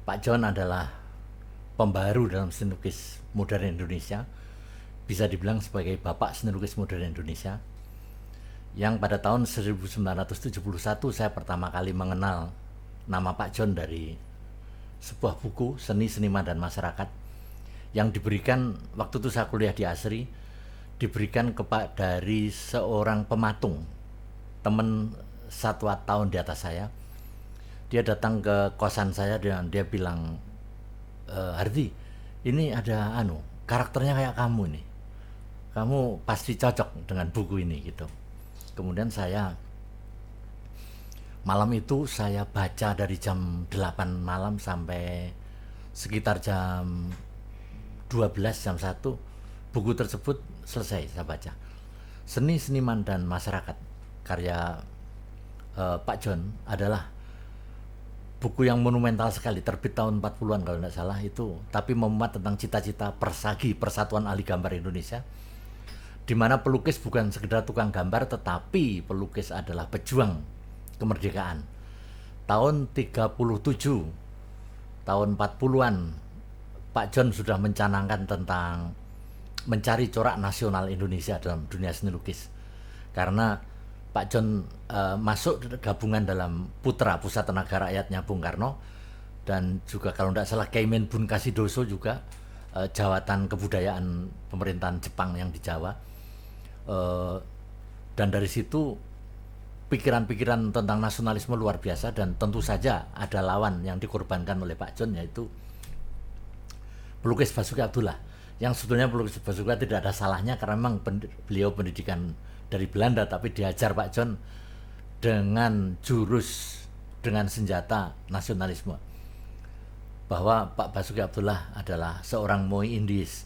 Pak John adalah pembaru dalam seni lukis modern Indonesia, bisa dibilang sebagai bapak seni lukis modern Indonesia, yang pada tahun 1971 saya pertama kali mengenal nama Pak John dari sebuah buku Seni, Seniman, dan Masyarakat yang diberikan waktu itu saya kuliah di ASRI, diberikan dari seorang pematung, teman 1 tahun di atas saya. Dia datang ke kosan saya dan dia bilang, Hardi, ini ada karakternya kayak kamu nih, kamu pasti cocok dengan buku ini gitu. Kemudian malam itu saya baca dari jam 8 malam sampai sekitar jam 12, jam 1, buku tersebut selesai saya baca. Seni, Seniman, dan Masyarakat karya Pak John adalah buku yang monumental sekali, terbit tahun 40-an kalau tidak salah itu, tapi memuat tentang cita-cita Persagi, Persatuan Ahli Gambar Indonesia, di mana pelukis bukan sekedar tukang gambar, tetapi pelukis adalah pejuang kemerdekaan. Tahun 37, tahun 40-an, Pak John sudah mencanangkan tentang mencari corak nasional Indonesia dalam dunia seni lukis. Karena Pak John masuk gabungan dalam Putra, Pusat Tenaga Rakyatnya Bung Karno, dan juga kalau tidak salah Keimen Bun Kasidoso juga, jawatan kebudayaan pemerintahan Jepang yang di Jawa. Dan dari situ pikiran-pikiran tentang nasionalisme luar biasa, dan tentu saja ada lawan yang dikorbankan oleh Pak John, yaitu pelukis Basuki Abdullah, yang sebetulnya pelukis Basuki tidak ada salahnya karena memang beliau pendidikan dari Belanda, tapi diajar Pak John dengan dengan senjata nasionalisme, bahwa Pak Basuki Abdullah adalah seorang Moi Indis,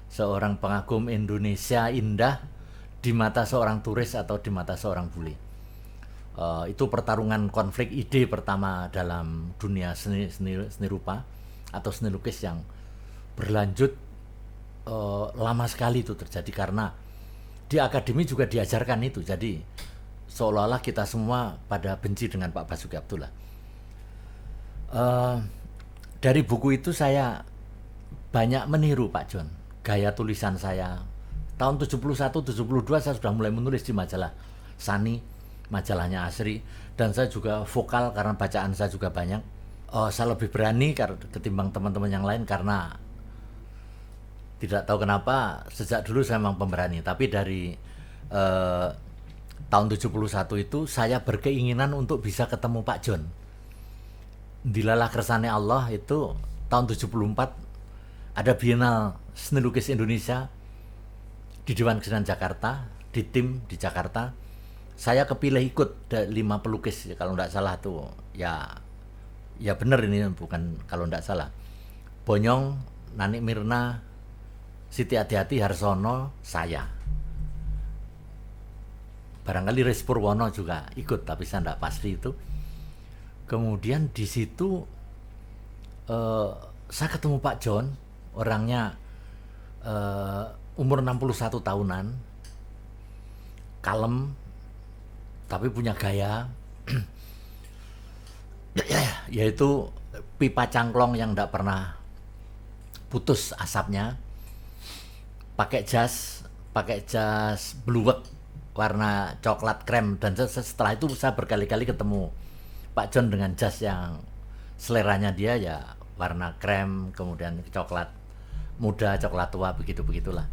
seorang pengagum Indonesia indah di mata seorang turis atau di mata seorang bule. Itu pertarungan konflik ide pertama dalam dunia seni rupa atau seni lukis yang berlanjut lama sekali itu terjadi, karena di akademi juga diajarkan itu. Jadi seolah-olah kita semua pada benci dengan Pak Basuki Abdullah. Dari buku itu saya banyak meniru Pak John. Gaya tulisan saya tahun 71, 72 saya sudah mulai menulis di majalah Sani, majalahnya ASRI, dan saya juga vokal karena bacaan saya juga banyak. Saya lebih berani ketimbang teman-teman yang lain karena tidak tahu kenapa sejak dulu saya memang pemberani. Tapi dari tahun 71 itu saya berkeinginan untuk bisa ketemu Pak John. Dilalah kersane Allah itu tahun 74 ada Biennale Seni Lukis Indonesia di Dewan Kesenian Jakarta, di tim di Jakarta. Saya kepilih ikut 5 pelukis kalau tidak salah tuh. Ya benar ini, bukan kalau tidak salah. Bonyong, Nani Mirna, Siti Adi-Ati, Harsono, saya. Barangkali Res Purwono juga ikut, tapi saya tidak pasti itu. Kemudian di situ saya ketemu Pak John, orangnya umur 61 tahunan, kalem, tapi punya gaya, yaitu pipa cangklong yang tidak pernah putus asapnya, pakai jas bluwek warna coklat krem. Dan setelah itu saya berkali-kali ketemu Pak John dengan jas yang seleranya dia ya warna krem, kemudian coklat muda, coklat tua, begitulah.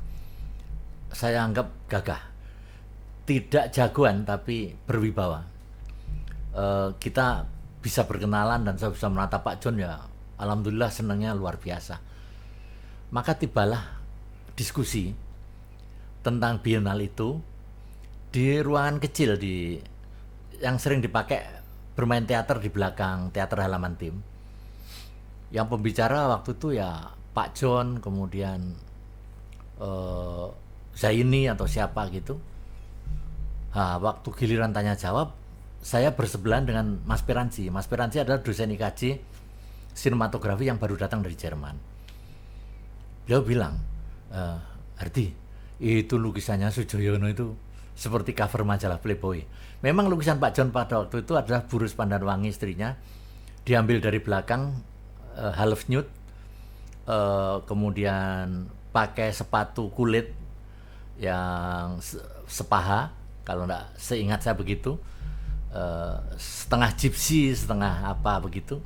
Saya anggap gagah, tidak jagoan tapi berwibawa. Kita bisa berkenalan dan saya bisa menatap Pak John, ya alhamdulillah senangnya luar biasa. Maka tibalah diskusi tentang Biennale itu di ruangan kecil yang sering dipakai bermain teater di belakang teater halaman tim. Yang pembicara waktu itu ya Pak John, kemudian Zaini atau siapa gitu. Waktu giliran tanya jawab, saya bersebelahan dengan Mas Piransi. Mas Piransi adalah dosen IKJ sinematografi yang baru datang dari Jerman. Beliau bilang, Hardi, itu lukisannya Sujoyono itu seperti cover majalah Playboy. Memang lukisan Pak John pada waktu itu adalah Burus Pandanwangi, istrinya, diambil dari belakang half nude, kemudian pakai sepatu kulit yang sepaha, kalau enggak seingat saya begitu, setengah gypsy, setengah apa begitu.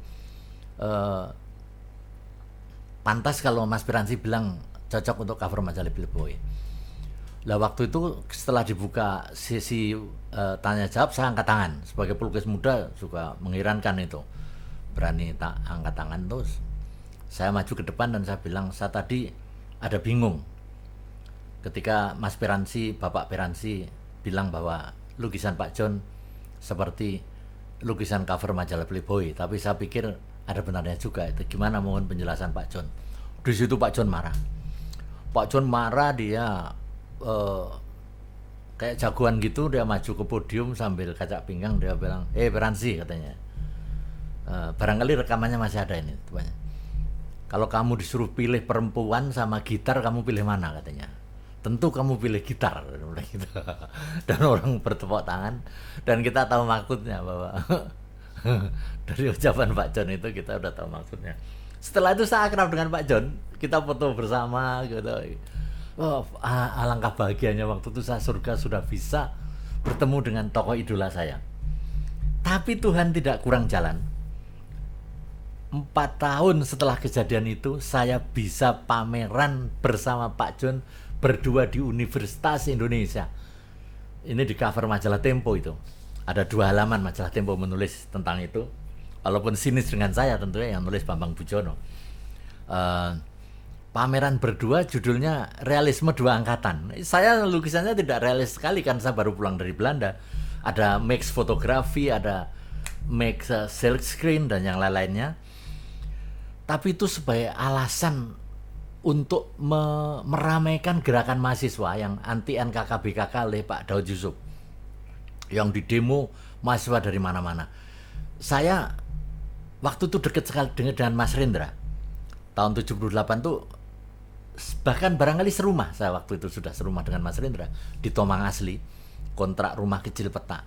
Pantas kalau Mas Piransi bilang cocok untuk cover majalah Playboy. Lah waktu itu setelah dibuka sesi tanya jawab, saya angkat tangan. Sebagai pelukis muda juga mengherankan itu, berani angkat tangan. Terus saya maju ke depan dan saya bilang, saya tadi ada bingung ketika Mas Piransi, Bapak Piransi bilang bahwa lukisan Pak John seperti lukisan cover majalah Playboy. Tapi saya pikir ada benarnya juga itu. Gimana mohon penjelasan Pak John? Di situ Pak John marah. Pak John marah, dia kayak jagoan gitu, dia maju ke podium sambil kacak pinggang, dia bilang, Piransi katanya, barangkali rekamannya masih ada ini, kalau kamu disuruh pilih perempuan sama gitar, kamu pilih mana katanya? Tentu kamu pilih gitar gitu. Dan orang bertepuk tangan, dan kita tahu maksudnya bahwa dari ucapan Pak John itu kita udah tahu maksudnya. Setelah itu saya akrab dengan Pak John, kita foto bersama gitu. Oh, alangkah bahagianya waktu itu, saya surga sudah bisa bertemu dengan tokoh idola saya. Tapi Tuhan tidak kurang jalan. 4 tahun setelah kejadian itu, saya bisa pameran bersama Pak John berdua di Universitas Indonesia. Ini di cover majalah Tempo itu. Ada 2 halaman majalah Tempo menulis tentang itu. Walaupun sinis dengan saya tentunya, yang nulis Bambang Bujono. Pameran berdua, judulnya Realisme Dua Angkatan. Saya lukisannya tidak realis sekali kan, saya baru pulang dari Belanda. Ada mix fotografi, ada mix silk screen dan yang lain-lainnya. Tapi itu sebagai alasan untuk meramaikan gerakan mahasiswa yang anti NKKBKK oleh Pak Daud Yusuf, yang didemo mahasiswa dari mana-mana. Saya waktu itu dekat sekali dengan Mas Rendra. Tahun 78 tuh, bahkan barangkali serumah, saya waktu itu sudah serumah dengan Mas Rendra di Tomang Asli, kontrak rumah kecil peta.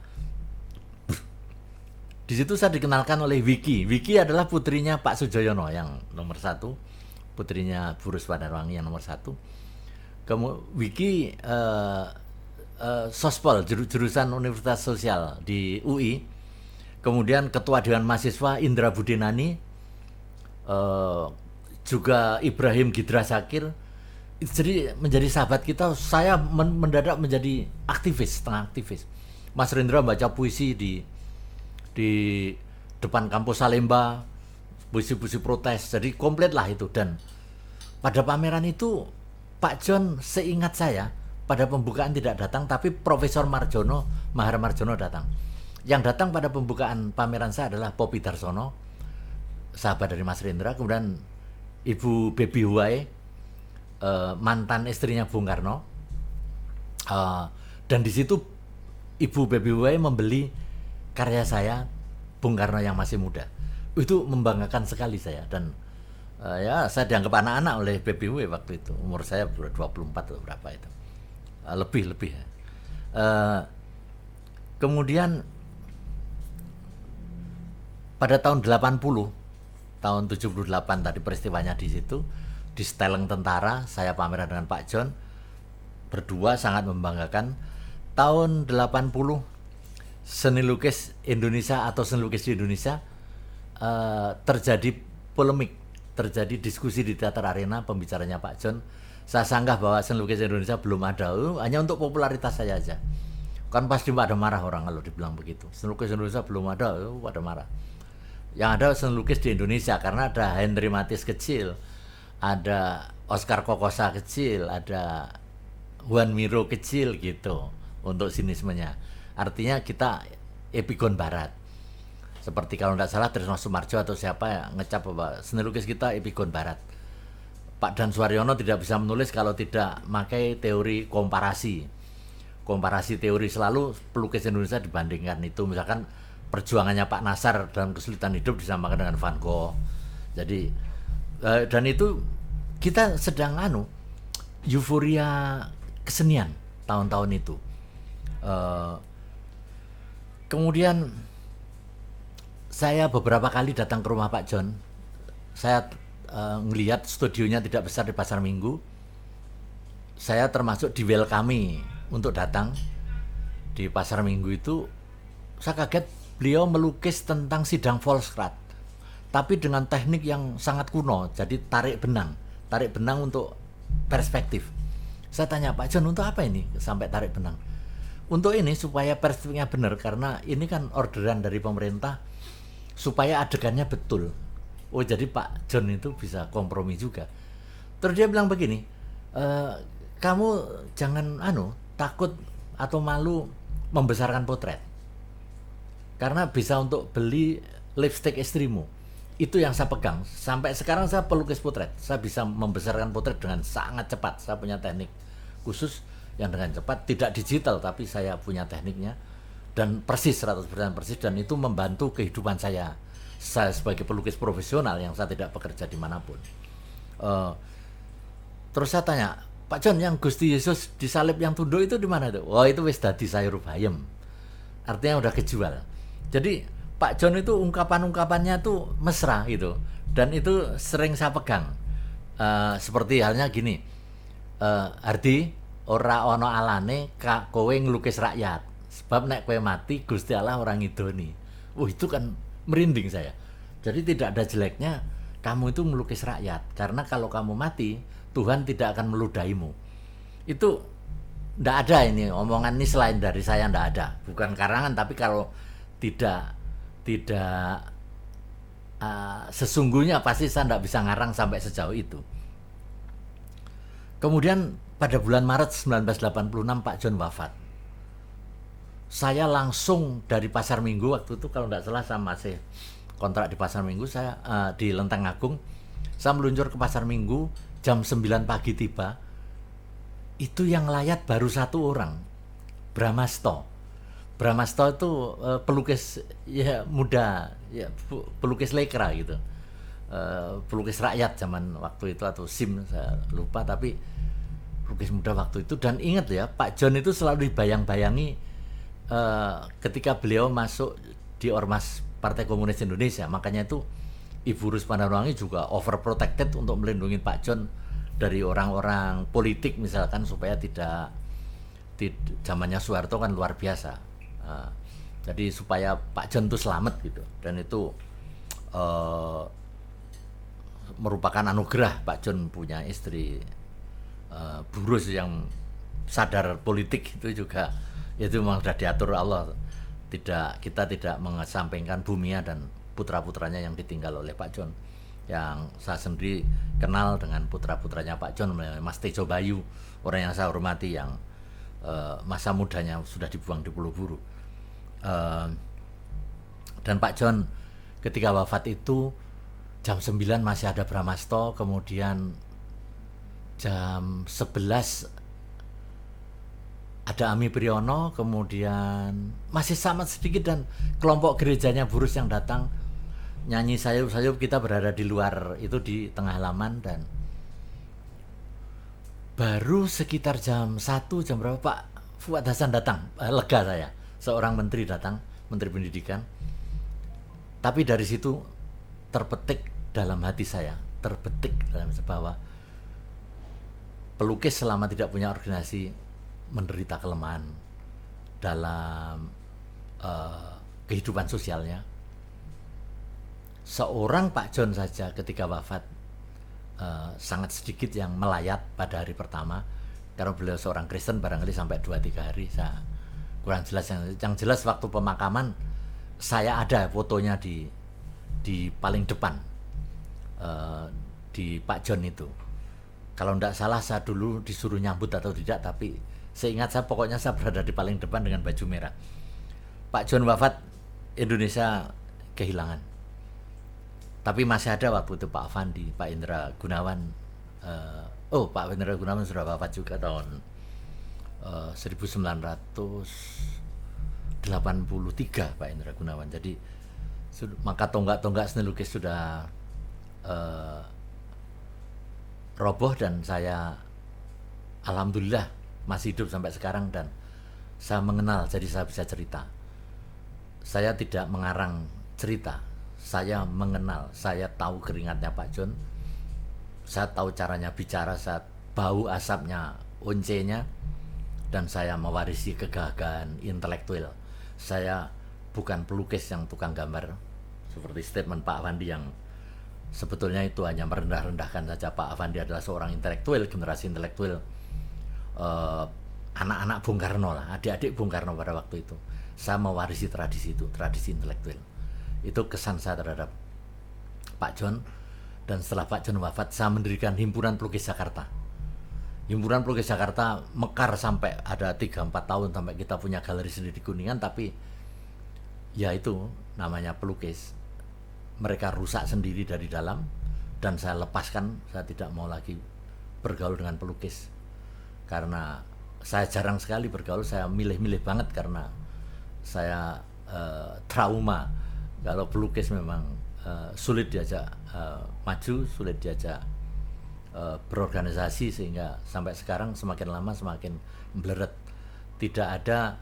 Di situ saya dikenalkan oleh Wiki. Wiki adalah putrinya Pak Sujoyono yang nomor 1, putrinya Burus Wadarwangi yang nomor 1. Wiki Sospol, jurusan Universitas Sosial di UI. Kemudian Ketua Dewan Mahasiswa Indra Budenani, juga Ibrahim Gidra Zakir. Jadi menjadi sahabat kita. Saya mendadak menjadi aktivis, setengah aktivis. Mas Rendra baca puisi di depan kampus Salemba, puisi-puisi protes. Jadi komplit lah itu. Dan pada pameran itu Pak John, seingat saya, pada pembukaan tidak datang, tapi Profesor Mahar Marjono datang. Yang datang pada pembukaan pameran saya adalah Poppy Darsono, sahabat dari Mas Rendra. Kemudian Ibu Baby Huai, mantan istrinya Bung Karno. Dan di situ Ibu Baby Huai membeli karya saya, Bung Karno yang masih muda. Itu membanggakan sekali saya. Dan ya saya dianggap anak-anak oleh Baby Huai waktu itu. Umur saya 24 atau berapa itu. Lebih ya. Kemudian pada tahun 80, tahun 78 tadi peristiwanya di situ, di Steleng Tentara, saya pameran dengan Pak John. Berdua sangat membanggakan. Tahun 80, seni lukis Indonesia atau seni lukis di Indonesia terjadi polemik, terjadi diskusi di Teater Arena, pembicaranya Pak John. Saya sanggah bahwa seni lukis Indonesia belum ada, hanya untuk popularitas saya aja. Kan pasti pada marah orang kalau dibilang begitu. Seni lukis Indonesia belum ada, pada marah. Yang ada seni lukis di Indonesia, karena ada Henry Matisse kecil, ada Oscar Kokosa kecil, ada Juan Miro kecil gitu untuk sinismenya. Artinya kita epigon barat. Seperti kalau tidak salah Trisno Sumarjo atau siapa ya ngecap bahwa seni lukis kita epigon barat. Pak Dan Suwaryono tidak bisa menulis kalau tidak pakai teori komparasi. Komparasi teori selalu pelukis Indonesia dibandingkan itu. Misalkan perjuangannya Pak Nasar dalam kesulitan hidup disamakan dengan Van Gogh. Jadi dan itu kita sedang euforia kesenian tahun-tahun itu. Kemudian saya beberapa kali datang ke rumah Pak John. saya ngelihat studionya tidak besar di Pasar Minggu, saya termasuk di welcome untuk datang di Pasar Minggu itu. Saya kaget beliau melukis tentang sidang Volkskrad, tapi dengan teknik yang sangat kuno, jadi tarik benang untuk perspektif. Saya tanya, Pak John, untuk apa ini sampai tarik benang? Untuk ini supaya perspektifnya benar, karena ini kan orderan dari pemerintah supaya adegannya betul. Oh, jadi Pak John itu bisa kompromi juga. Terus dia bilang begini, kamu jangan takut atau malu membesarkan potret, karena bisa untuk beli lipstick istrimu. Itu yang saya pegang. Sampai sekarang saya pelukis potret. Saya bisa membesarkan potret dengan sangat cepat. Saya punya teknik khusus yang dengan cepat, tidak digital tapi saya punya tekniknya, dan persis 100% persis, dan itu membantu kehidupan saya. Saya sebagai pelukis profesional yang saya tidak bekerja dimanapun. Terus saya tanya, Pak John, yang Gusti Yesus disalib yang tunduk itu di mana itu? Oh, itu wis dadi sayur bayem. Artinya udah kejual. Jadi Pak John itu ungkapan-ungkapannya tuh mesra gitu, dan itu sering saya pegang. Seperti halnya gini, Hardi, ora ono alane kowe ngelukis rakyat, sebab nek kowe mati Gusti Allah orang ngidoni. Itu kan merinding saya. Jadi tidak ada jeleknya kamu itu melukis rakyat, karena kalau kamu mati Tuhan tidak akan meludaimu. Itu ndak ada, ini omongan ini selain dari saya ndak ada, bukan karangan, tapi kalau tidak sesungguhnya pasti saya ndak bisa ngarang sampai sejauh itu. Kemudian pada bulan Maret 1986 Pak John wafat. Saya langsung dari Pasar Minggu, waktu itu kalau ndak salah saya masih kontrak di Pasar Minggu, saya di Lenteng Agung. Saya meluncur ke Pasar Minggu, jam 9 pagi tiba. Itu yang layat baru satu orang, Bramasto. Bramasto itu pelukis ya muda, ya pelukis lekra gitu, pelukis rakyat zaman waktu itu, atau SIM saya lupa, tapi pelukis muda waktu itu. Dan ingat ya, Pak John itu selalu dibayang-bayangi ketika beliau masuk di Ormas Partai Komunis Indonesia. Makanya itu Ibu Rusmandarwangi juga overprotected untuk melindungi Pak John dari orang-orang politik misalkan, supaya tidak zamannya Soeharto kan luar biasa. Jadi supaya Pak John itu selamat gitu, dan itu merupakan anugerah. Pak John punya istri Burus yang sadar politik, itu juga itu memang sudah diatur Allah. Kita tidak mengesampingkan Bumia dan putra-putranya yang ditinggal oleh Pak John. Yang saya sendiri kenal dengan putra-putranya Pak John, Mas Tejo Bayu, orang yang saya hormati, yang masa mudanya sudah dibuang di Pulau Buru. Dan Pak John ketika wafat itu jam 9 masih ada Bramasto, kemudian jam 11 ada Ami Priyono, kemudian masih sama sedikit, dan kelompok gerejanya Burus yang datang nyanyi sayup-sayup. Kita berada di luar itu, di tengah halaman, dan baru sekitar jam 1, jam berapa Pak Fuad Hasan datang. Lega saya, seorang menteri datang, menteri pendidikan. Tapi dari situ terpetik dalam hati saya, bahwa pelukis selama tidak punya organisasi menderita kelemahan dalam kehidupan sosialnya. Seorang Pak John saja ketika wafat sangat sedikit yang melayat pada hari pertama, karena beliau seorang Kristen, barangkali sampai 2-3 hari, saya kurang jelas. Yang jelas waktu pemakaman saya ada fotonya di paling depan di Pak John itu. Kalau tidak salah saya dulu disuruh nyambut atau tidak, tapi seingat saya pokoknya saya berada di paling depan dengan baju merah. Pak John wafat, Indonesia kehilangan. Tapi masih ada waktu itu Pak Afandi, Pak Indra Gunawan. Pak Indra Gunawan sudah wafat juga tahun 1983, Pak Indra Gunawan. Jadi maka tonggak-tonggak seni lukis sudah roboh, dan saya alhamdulillah masih hidup sampai sekarang, dan saya mengenal, jadi saya bisa cerita. Saya tidak mengarang cerita, saya mengenal, saya tahu keringatnya Pak John, saya tahu caranya bicara, saya bau asapnya oncenya, dan saya mewarisi kegagahan intelektual. Saya bukan pelukis yang tukang gambar, seperti statement Pak Afandi yang sebetulnya itu hanya merendah-rendahkan saja. Pak Afandi adalah seorang intelektual, generasi intelektual, anak-anak Bung Karno lah, adik-adik Bung Karno pada waktu itu. Saya mewarisi tradisi itu, tradisi intelektual. Itu kesan saya terhadap Pak John. Dan setelah Pak John wafat, saya mendirikan Himpunan Pelukis Jakarta. Himpunan Pelukis Jakarta mekar sampai ada 3-4 tahun sampai kita punya galeri sendiri di Kuningan. Tapi ya itu namanya pelukis, mereka rusak sendiri dari dalam, dan saya lepaskan. Saya tidak mau lagi bergaul dengan pelukis karena saya jarang sekali bergaul. Saya milih-milih banget karena saya trauma. Kalau pelukis memang sulit diajak maju, sulit diajak berorganisasi, sehingga sampai sekarang semakin lama semakin meleret. Tidak ada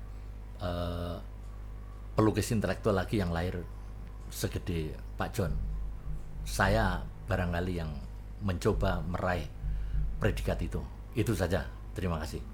pelukis intelektual lagi yang lahir segede Pak John. Saya barangkali yang mencoba meraih predikat itu. Itu saja. Terima kasih.